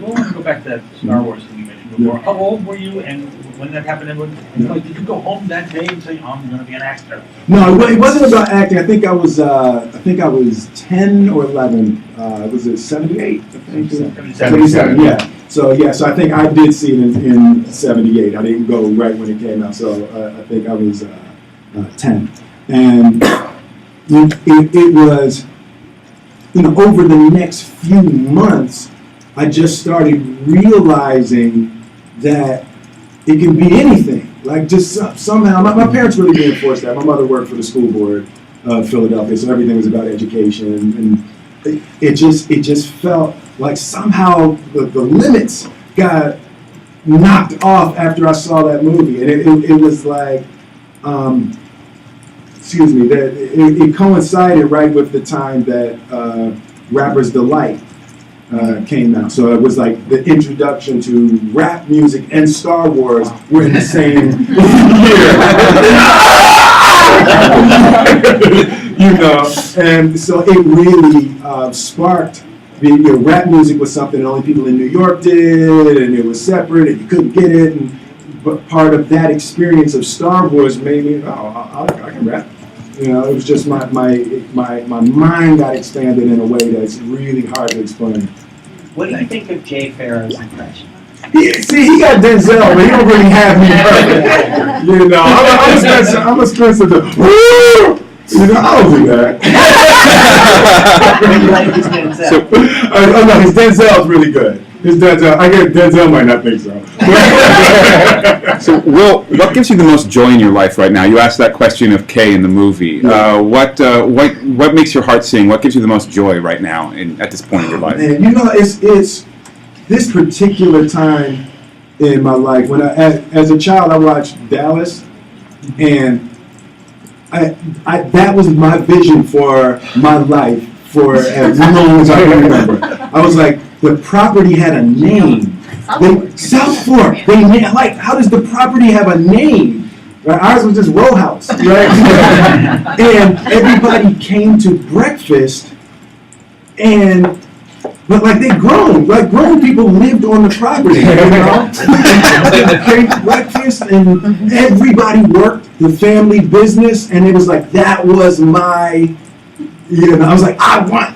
I want to go back to that Star Wars thing you mentioned before. How old were you, and when that happened? And like, did you go home that day and say, "I'm going to be an actor"? No, it wasn't about acting. I think I was 10 or 11. Was it 78? I think 77. Yeah. So I think I did see it in 78. I didn't go right when it came out. So I think I was 10, and it was, over the next few months, I just started realizing that it can be anything. Like, just somehow, my parents really reinforced that. My mother worked for the school board of Philadelphia, so everything was about education, and it just felt like somehow the limits got knocked off after I saw that movie, and it was like, that it coincided right with the time that Rapper's Delight came out. So it was like the introduction to rap music and Star Wars were in the same year. And so it really sparked. Rap music was something that only people in New York did, and it was separate, and you couldn't get it. But part of that experience of Star Wars made me, I can rap. It was just my mind got expanded in a way that's really hard to explain. What do you think of Jay Farrow's impression? He got Denzel, but he don't really have me perfect. I'm a Spencer. I don't do that. No, his Denzel's really good. I get Denzel might not think so. So, Will, what gives you the most joy in your life right now? You asked that question of Kay in the movie. What makes your heart sing? What gives you the most joy right now at this point in your life? Man, it's this particular time in my life. When as a child, I watched Dallas, and that was my vision for my life for as long as I can remember. I was like, the property had a name. South Fork. How does the property have a name? Right? Ours was just row house, right? And everybody came to breakfast, but they grown. Like, grown people lived on the property, They came to breakfast, and everybody worked the family business, and it was like, that was my, I was like, I want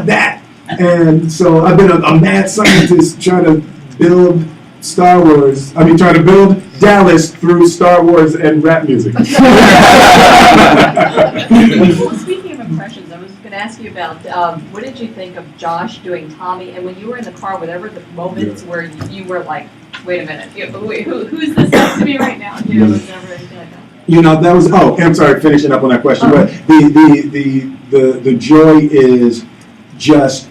that. And so I've been a mad scientist trying to build trying to build Dallas through Star Wars and rap music. Well, speaking of impressions, I was going to ask you about what did you think of Josh doing Tommy, and when you were in the car, whatever the moments where you were like, wait a minute, who's this up to me right now? Was there ever anything like that? That was, I'm sorry, finishing up on that question, but the joy is just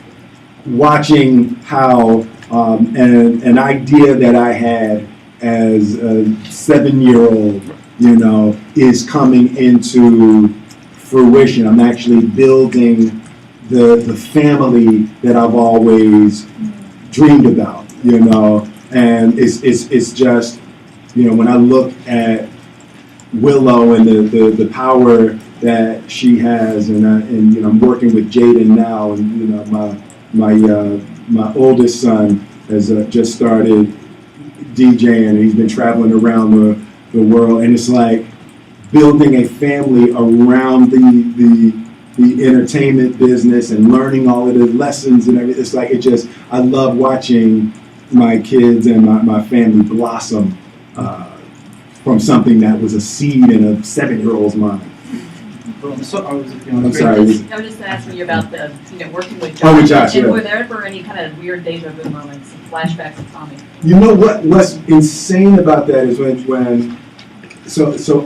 watching how an idea that I had as a 7-year-old, is coming into fruition. I'm actually building the family that I've always dreamed about, and it's just, when I look at Willow and the power that she has, and I'm working with Jaden now, and my oldest son has just started DJing, and he's been traveling around the world, and it's like building a family around the entertainment business and learning all of the lessons and everything. It's like I love watching my kids and my family blossom from something that was a seed in a 7-year-old's mind. I'm sorry. I was just asking you about the working with Josh. Oh, with Josh, and yeah. were there ever any kind of weird deja vu moments, flashbacks of Tommy? What's insane about that is when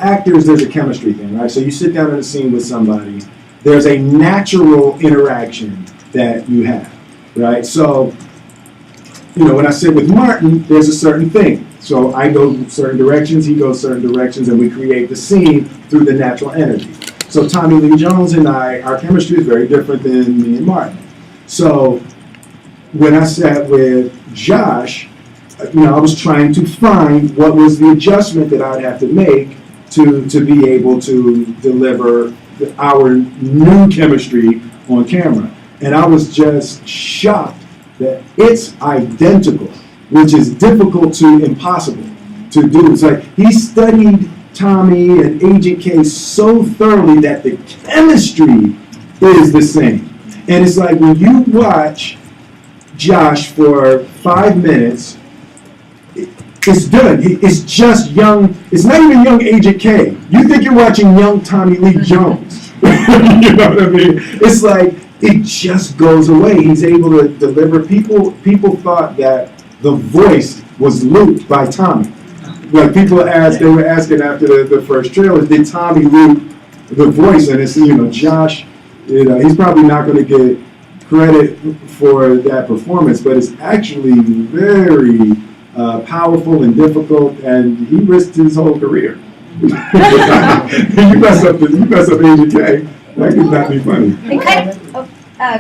actors, there's a chemistry thing, right? So you sit down in a scene with somebody, there's a natural interaction that you have, right? So, when I sit with Martin, there's a certain thing. So I go certain directions, he goes certain directions, and we create the scene through the natural energy. So Tommy Lee Jones and our chemistry is very different than me and Martin. So when I sat with Josh, I was trying to find what was the adjustment that I'd have to make to be able to deliver our new chemistry on camera. And I was just shocked that it's identical, which is difficult to impossible to do. It's like he studied Tommy and Agent K so thoroughly that the chemistry is the same. And it's like when you watch Josh for 5 minutes, it's done. It's just young. It's not even young Agent K. You think you're watching young Tommy Lee Jones. You know what I mean? It's like it just goes away. He's able to deliver. People thought that the voice was looped by Tommy. Like people asked, they were asking after the first trailer, did Tommy loop the voice? And it's, Josh, he's probably not going to get credit for that performance, but it's actually very powerful and difficult, and he risked his whole career. You mess up Agent K, that could not be funny. And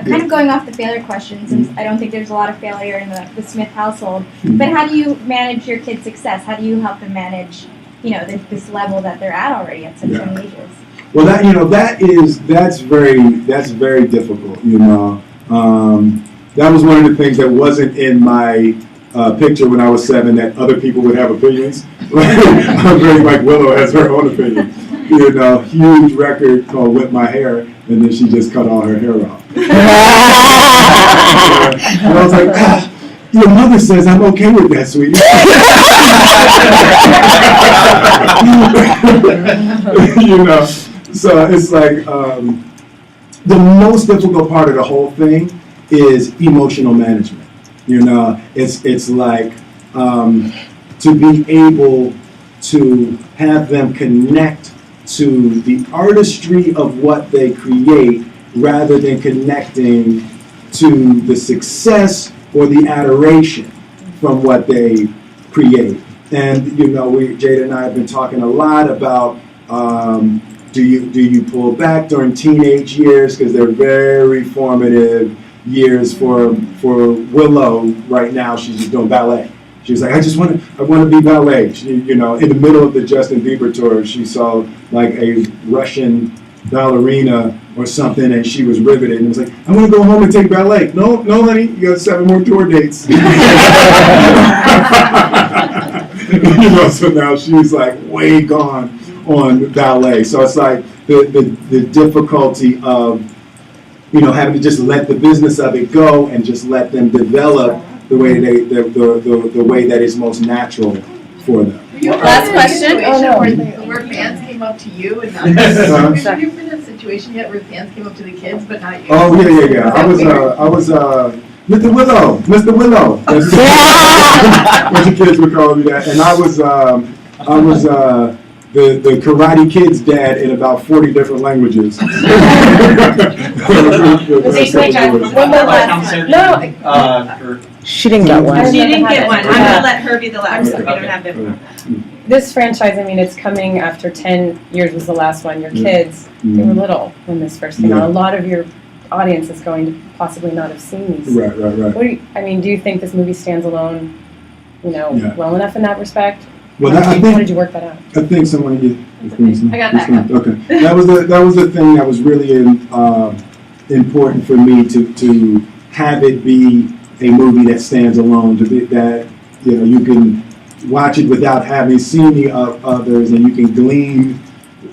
kind of going off the failure question, since I don't think there's a lot of failure in the Smith household, but how do you manage your kids' success? How do you help them manage, this level that they're at already at such young ages? Well, that's very difficult. That was one of the things that wasn't in my picture when I was 7, that other people would have opinions. I'm very like Willow has her own opinion. Huge record called Whip My Hair, and then she just cut all her hair off. And I was like, your mother says I'm okay with that, sweetie. So it's like the most difficult part of the whole thing is emotional management. It's like to be able to have them connect to the artistry of what they create rather than connecting to the success or the adoration from what they create. And Jada and I have been talking a lot about do you pull back during teenage years, because they're very formative years for Willow. Right now she's just doing ballet. She was like, I want to be ballet. She, in the middle of the Justin Bieber tour, she saw like a Russian ballerina or something, and she was riveted and was like, I want to go home and take ballet. No, honey, you got 7 more tour dates. So now she's like way gone on ballet. So it's like the difficulty of, having to just let the business of it go and just let them develop the way the way that is most natural for them. Last question. Where fans came up to you and not have you been in a situation yet where fans came up to the kids but not you? Oh yeah. I was Mr. Willow. That's what the kids would call me that, and I was the Karate Kid's dad in about 40 different languages. She didn't get one. She didn't get one. I'm gonna let her be the last one. We don't have them. This franchise, it's coming after 10 years was the last one. Your kids, they were little when this first came out. A lot of your audience is going to possibly not have seen these. Right. Do you think this movie stands alone, well enough in that respect? Well, how did you work that out? I think someone did. I got that. Okay. That was the thing that was really important for me to have it be a movie that stands alone, to be that you can watch it without having seen the others, and you can glean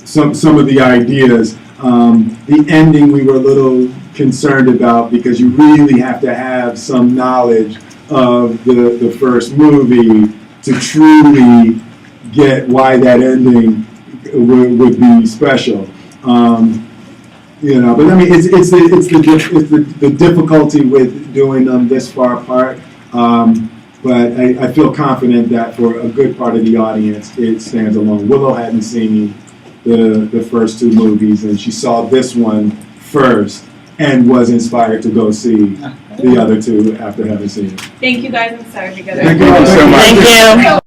some of the ideas. The ending we were a little concerned about, because you really have to have some knowledge of the first movie to truly get why that ending would be special. But it's the difficulty with doing them this far apart. But I feel confident that for a good part of the audience, it stands alone. Willow hadn't seen the first 2 movies, and she saw this one first and was inspired to go see the other 2 after having seen it. Thank you guys. I'm sorry to go there. Thank you so much. Thank you.